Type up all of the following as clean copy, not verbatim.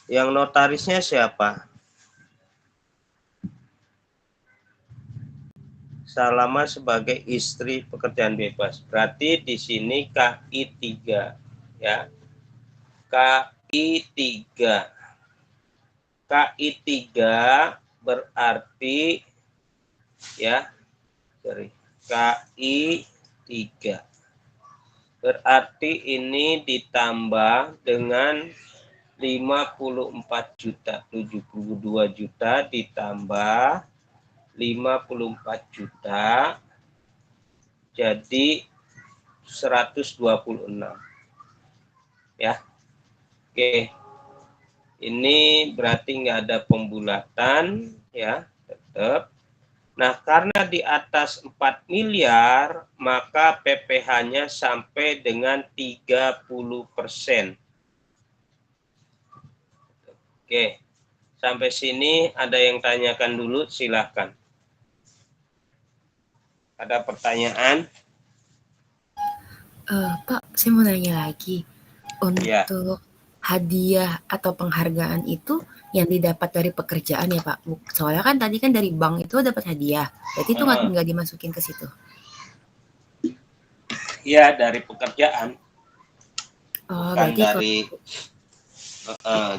Yang notarisnya siapa? Salama sebagai istri pekerjaan bebas. Berarti di sini KI 3 ya. KI 3. KI 3 berarti ya, sorry. KI 3. Berarti ini ditambah dengan 54 juta, 72 juta ditambah 54 juta jadi 126 ya. Oke, ini berarti nggak ada pembulatan ya, tetap. Nah, karena di atas 4 miliar maka PPh-nya sampai dengan 30%. Oke, sampai sini ada yang tanyakan dulu, silahkan. Ada pertanyaan? Pak, saya mau nanya lagi. Untuk Ya. hadiah atau penghargaan itu yang didapat dari pekerjaan ya Pak? Soalnya kan tadi kan dari bank itu dapat hadiah. Berarti itu nggak dimasukin ke situ? Iya, dari pekerjaan. Oh, Bukan berarti dari...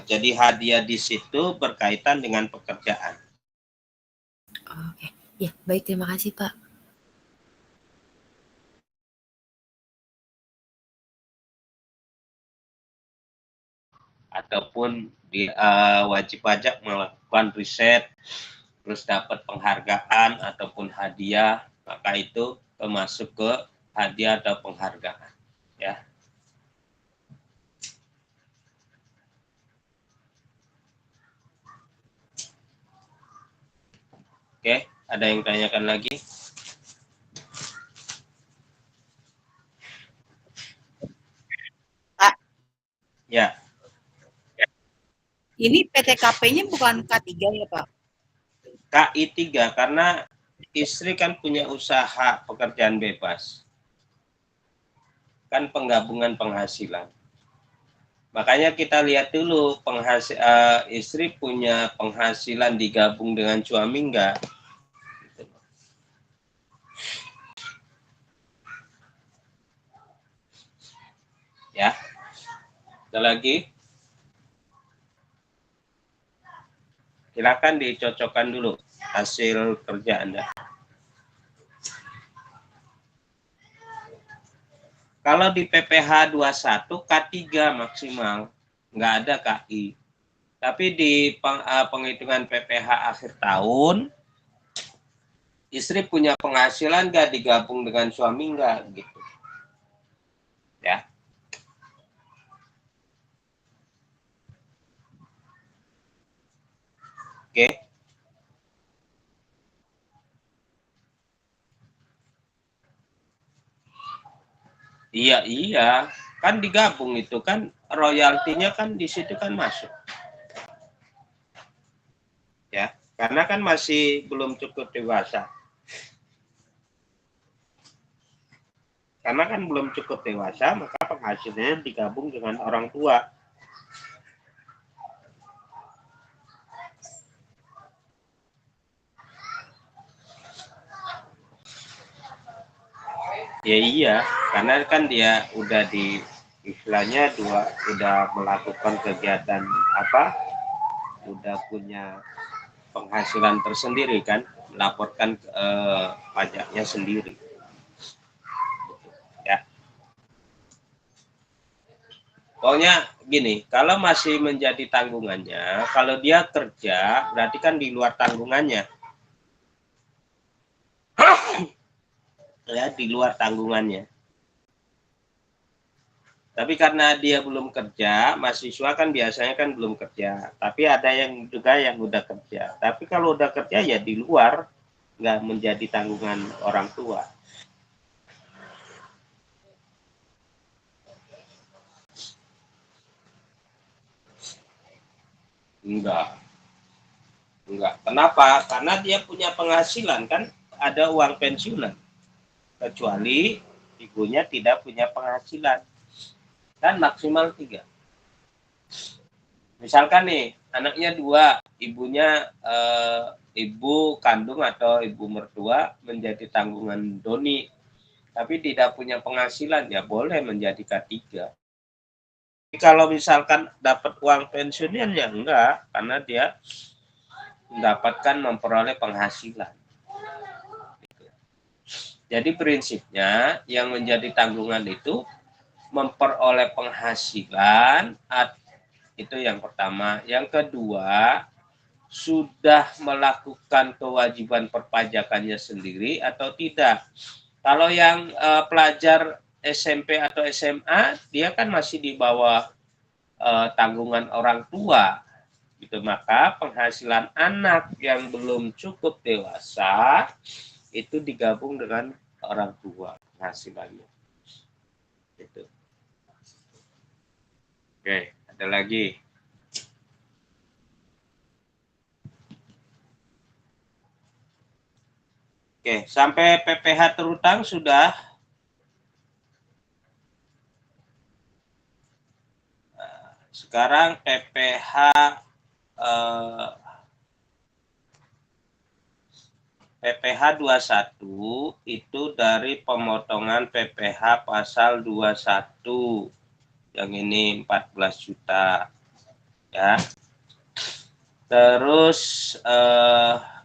jadi hadiah di situ berkaitan dengan pekerjaan. Oke. Ya, baik. Terima kasih, Pak. Ataupun di wajib pajak melakukan riset, terus dapat penghargaan ataupun hadiah, maka itu termasuk ke hadiah atau penghargaan. Ya. Oke, ada yang tanyakan lagi? Pak. Ya. Ini PTKP-nya bukan K3 ya Pak? KI 3 karena istri kan punya usaha pekerjaan bebas. Kan penggabungan penghasilan. Makanya kita lihat dulu istri punya penghasilan digabung dengan suami enggak. Ya. Ada lagi? Silakan dicocokkan dulu hasil kerja Anda. Kalau di PPh 21 K3 maksimal, nggak ada KI. Tapi di penghitungan PPh akhir tahun, istri punya penghasilan nggak digabung dengan suami nggak gitu. Ya. Oke. Iya, kan digabung itu kan royaltinya kan di situ kan masuk. Ya, karena kan masih belum cukup dewasa. Karena kan belum cukup dewasa, maka penghasilannya digabung dengan orang tua. Ya iya, karena kan dia udah di istilahnya udah melakukan kegiatan udah punya penghasilan tersendiri kan, melaporkan pajaknya sendiri. Ya. Pokoknya gini, kalau masih menjadi tanggungannya, kalau dia kerja berarti kan di luar tanggungannya. Ya, di luar tanggungannya. Tapi karena dia belum kerja, mahasiswa kan biasanya kan belum kerja. Tapi ada yang juga yang udah kerja. Tapi kalau udah kerja ya di luar, nggak menjadi tanggungan orang tua. Enggak. Kenapa? Karena dia punya penghasilan kan, ada uang pensiunan. Kecuali ibunya tidak punya penghasilan. Kan maksimal 3. Misalkan nih, anaknya 2, ibunya ibu kandung atau ibu mertua menjadi tanggungan doni, tapi tidak punya penghasilan, ya boleh menjadi K3. Kalau misalkan dapat uang pensiunnya ya enggak, karena dia memperoleh penghasilan. Jadi prinsipnya yang menjadi tanggungan itu memperoleh penghasilan, itu yang pertama. Yang kedua, sudah melakukan kewajiban perpajakannya sendiri atau tidak. Kalau yang pelajar SMP atau SMA, dia kan masih di bawah tanggungan orang tua. Gitu. Maka penghasilan anak yang belum cukup dewasa itu digabung dengan orang tua penghasilannya. Gitu. Oke, ada lagi. Oke, sampai PPh terutang sudah. Sekarang PPh PPh 21 itu dari pemotongan PPh pasal 21. Yang ini 14 juta. Ya. Terus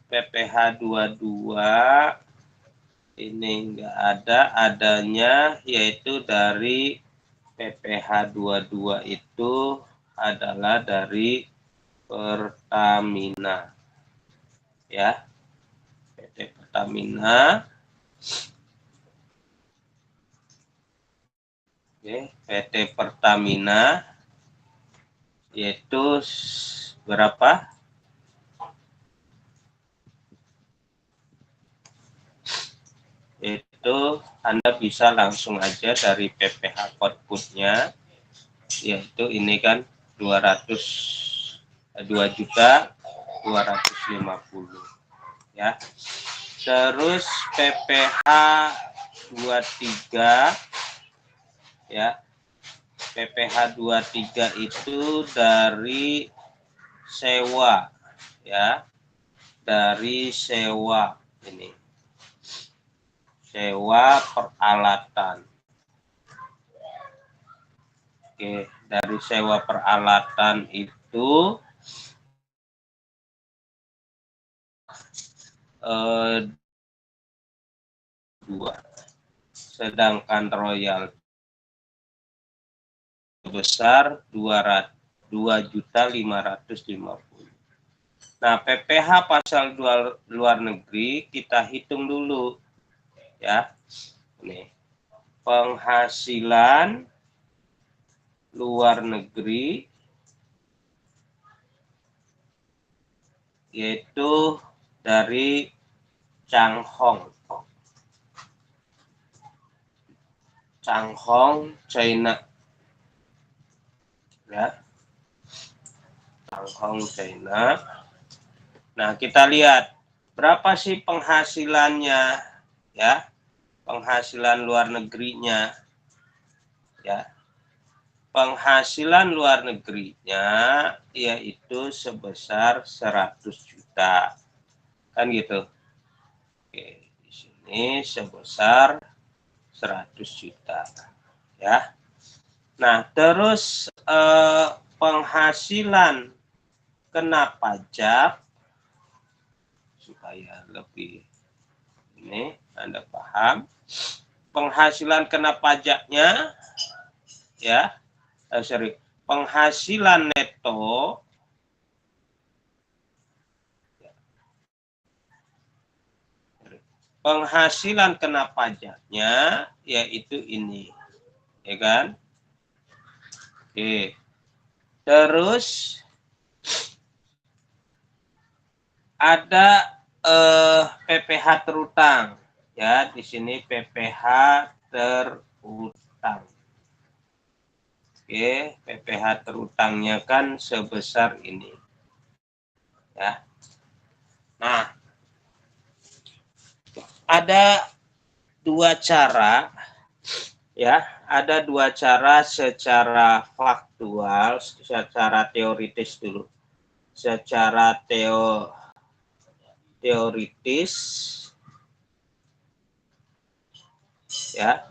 PPh 22 ini enggak ada, adanya yaitu dari PPh 22 itu adalah dari Pertamina. Ya. PT Pertamina. Oke, PT Pertamina yaitu berapa? Itu Anda bisa langsung aja dari PPh output-nya, yaitu ini kan 2.250.000 ya. Terus PPh 23 ya. PPh 23 itu dari sewa ya. Dari sewa ini. Sewa peralatan. Oke, dari sewa peralatan itu dua. Sedangkan royal sebesar 2.550.000. Nah, PPh pasal luar negeri kita hitung dulu ya. Nih. Penghasilan luar negeri yaitu dari Changhong, China. Ya. Changhong, China. Nah, kita lihat berapa sih penghasilannya ya. Penghasilan luar negerinya ya. Penghasilan luar negerinya yaitu sebesar 100 juta. Kan gitu. Oke, di sini sebesar 100 juta ya. Nah, terus penghasilan kena pajak supaya lebih ini Anda paham. Penghasilan kena pajaknya ya, penghasilan neto penghasilan kena pajaknya yaitu ini. Ya kan? Oke. Terus ada PPh terutang ya, di sini PPh terutang. Oke, PPh terutangnya kan sebesar ini. Ya. Nah, ada dua cara Ya, ada dua cara secara faktual, secara teoritis dulu. Secara teoritis, ya,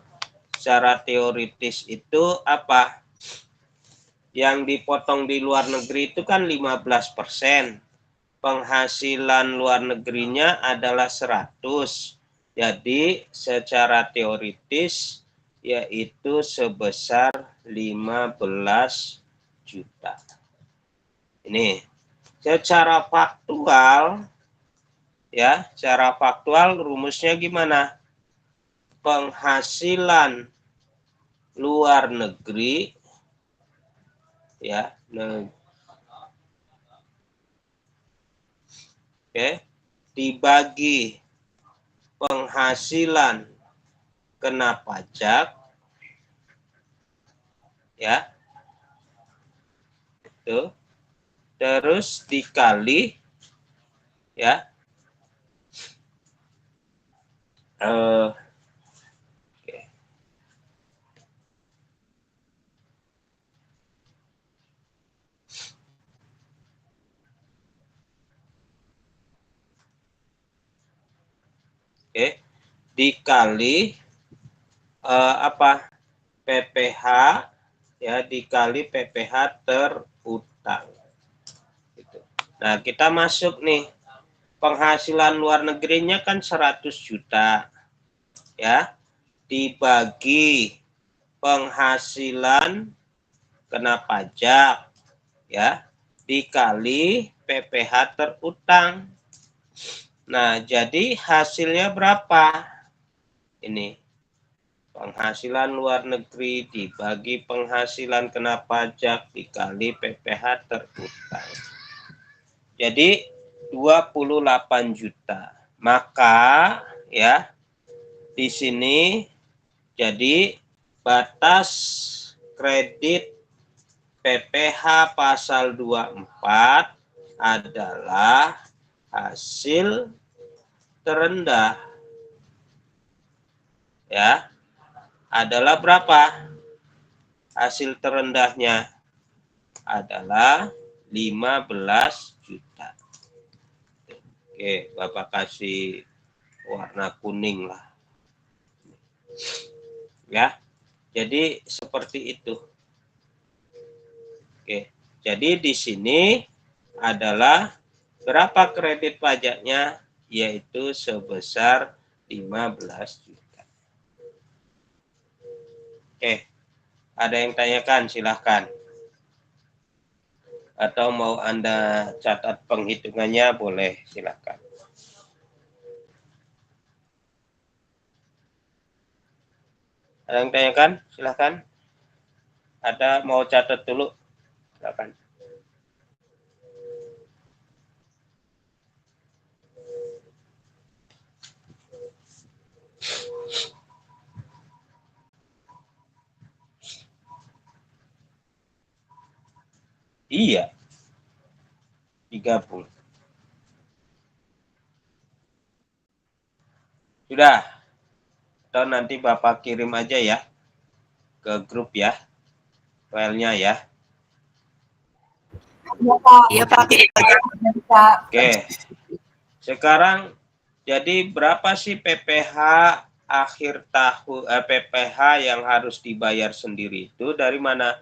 secara teoritis itu apa? Yang dipotong di luar negeri itu kan 15%. Penghasilan luar negerinya adalah 100. Jadi secara teoritis yaitu sebesar 15 juta. Ini secara faktual, ya, secara faktual rumusnya gimana? Penghasilan luar negeri, ya, oke, dibagi penghasilan kena pajak, ya, itu, terus dikali, ya, oke. Oke, dikali apa? PPH, ya, dikali PPH terutang. Gitu. Nah, kita masuk nih. Penghasilan luar negerinya kan 100 juta. Ya, dibagi penghasilan kena pajak, ya, dikali PPH terutang. Nah, jadi hasilnya berapa? Ini penghasilan luar negeri dibagi penghasilan kena pajak dikali PPH terutang. Jadi 28 juta. Maka ya di sini jadi batas kredit PPH pasal 24 adalah hasil terendah, ya, adalah berapa? Hasil terendahnya adalah 15 juta. Oke, Bapak kasih warna kuning lah. Ya, jadi seperti itu. Oke, jadi di sini adalah berapa kredit pajaknya? Yaitu sebesar 15 juta. Oke, ada yang tanyakan silahkan. Atau mau Anda catat penghitungannya boleh, silahkan. Ada yang tanyakan? Silahkan. Ada mau catat dulu? Silahkan. Iya, digabung. Sudah. Atau nanti Bapak kirim aja ya ke grup ya, filenya ya. Iya Pak. Oke. Sekarang jadi berapa sih PPH akhir tahun, PPH yang harus dibayar sendiri itu dari mana?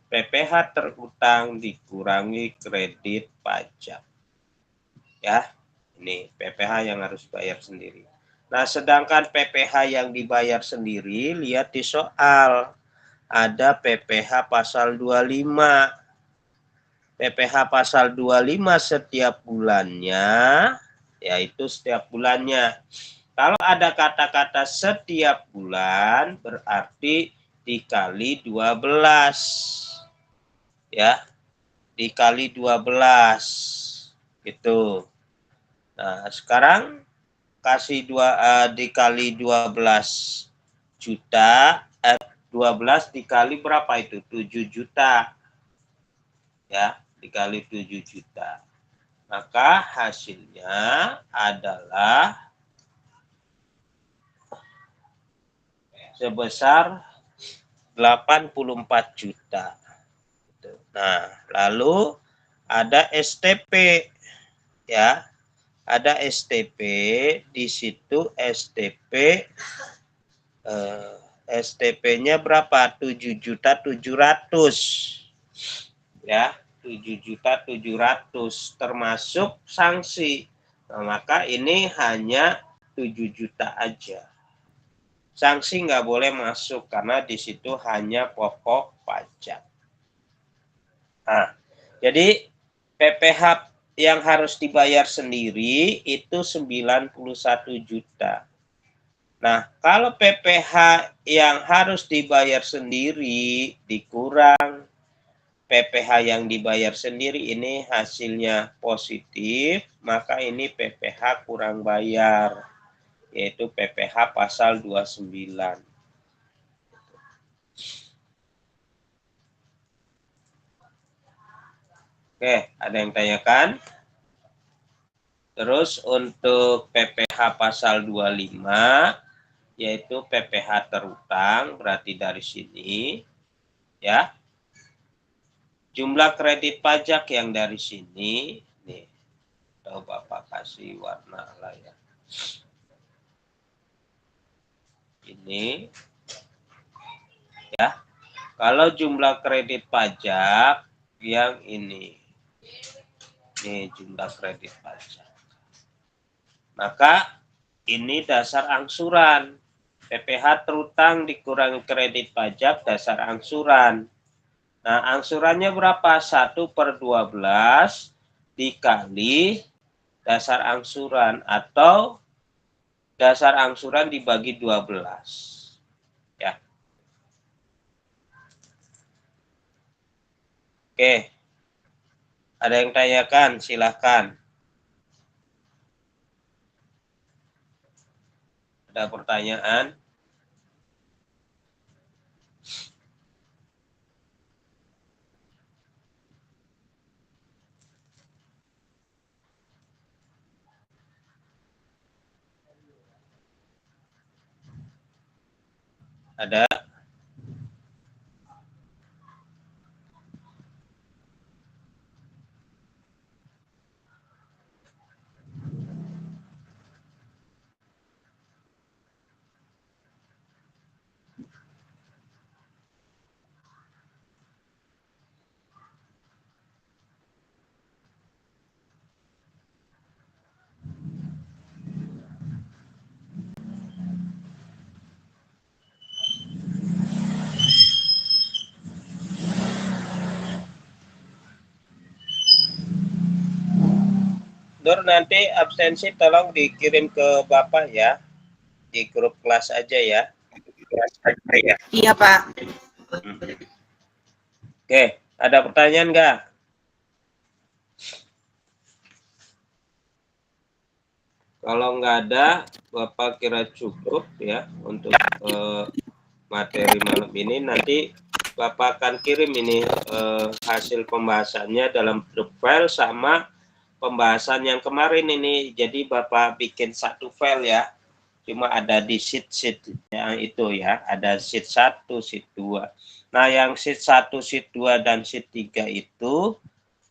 PPH terutang dikurangi kredit pajak. Ya, ini PPH yang harus bayar sendiri. Nah, sedangkan PPH yang dibayar sendiri, lihat di soal. Ada PPH pasal 25. PPH pasal 25 setiap bulannya, yaitu setiap bulannya. Kalau ada kata-kata setiap bulan, berarti dikali 12. Ya, dikali 12. Gitu. Nah, sekarang kasih dikali 12 juta, 12 dikali berapa itu? 7 juta. Ya, dikali 7 juta. Maka hasilnya adalah sebesar 84 juta. Nah, lalu ada STP ya. Ada STP, di situ STP-nya berapa? 7.700.000 ya, 7.700.000 termasuk sanksi. Nah, maka ini hanya 7 juta aja. Sanksi nggak boleh masuk karena di situ hanya pokok pajak. Nah, jadi PPh yang harus dibayar sendiri itu 91 juta. Nah, kalau PPh yang harus dibayar sendiri dikurang PPh yang dibayar sendiri ini hasilnya positif, maka ini PPh kurang bayar, yaitu PPh pasal 29. Oke, ada yang tanyakan? Terus untuk PPh pasal 25, yaitu PPh terutang, berarti dari sini, ya. Jumlah kredit pajak yang dari sini, nih, coba Bapak kasih warna lah ya. Ini, ya. Kalau jumlah kredit pajak yang ini jumlah kredit pajak. Maka ini dasar angsuran. PPh terutang dikurangi kredit pajak dasar angsuran. Nah, angsurannya berapa? 1/12 dikali dasar angsuran atau dasar angsuran dibagi 12. Ya. Oke. Ada yang tanyakan? Silahkan. Ada pertanyaan? Ada? Dur, nanti absensi tolong dikirim ke Bapak ya. Di grup kelas aja ya. Iya, Pak. Oke, ada pertanyaan nggak? Kalau nggak ada, Bapak kira cukup ya untuk materi malam ini. Nanti Bapak akan kirim ini hasil pembahasannya dalam grup file sama pembahasan yang kemarin ini. Jadi Bapak bikin satu file ya. Cuma ada di sheet yang itu ya. Ada sheet 1, sheet 2. Nah, yang sheet 1, sheet 2, dan sheet 3 itu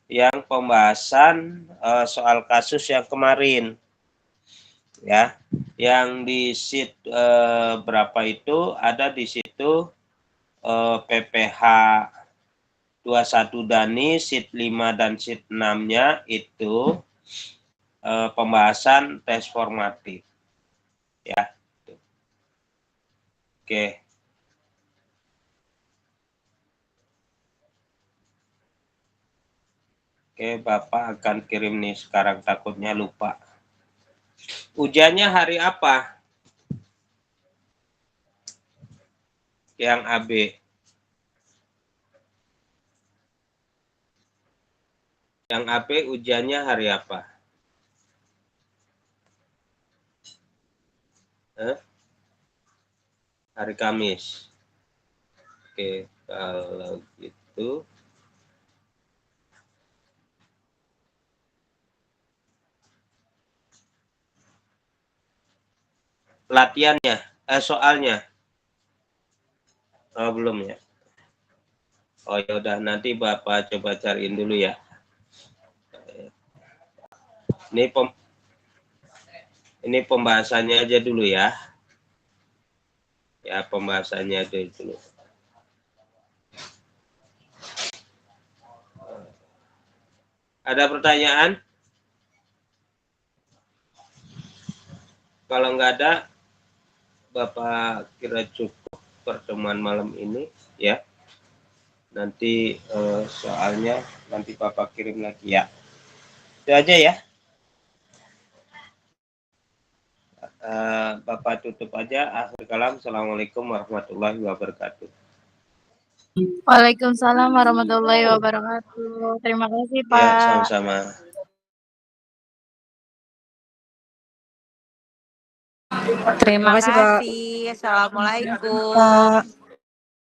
yang pembahasan soal kasus yang kemarin. Ya, yang di sheet berapa itu ada di situ PPh 21 Dani, sheet 5 dan sheet 6-nya itu pembahasan tes formatif. Ya. Oke. Oke, Bapak akan kirim nih sekarang, takutnya lupa. Ujiannya hari apa? Yang AB. Yang AB ujiannya hari apa? Hari Kamis. Oke, kalau gitu latihannya, soalnya Oh, belum ya. Oh ya udah, nanti Bapak coba cariin dulu ya. Ini pembahasannya aja dulu ya. Ya, pembahasannya aja dulu. Ada pertanyaan? Kalau nggak ada, Bapak kira cukup pertemuan malam ini ya. Nanti soalnya nanti Bapak kirim lagi ya. Itu aja ya. Bapak tutup aja. Akhir kalam. Assalamualaikum warahmatullahi wabarakatuh. Waalaikumsalam warahmatullahi wabarakatuh. Terima kasih, Ya, Pak. sama-sama. Terima Terima kasih, Pak. kasih. Assalamualaikum. Pak.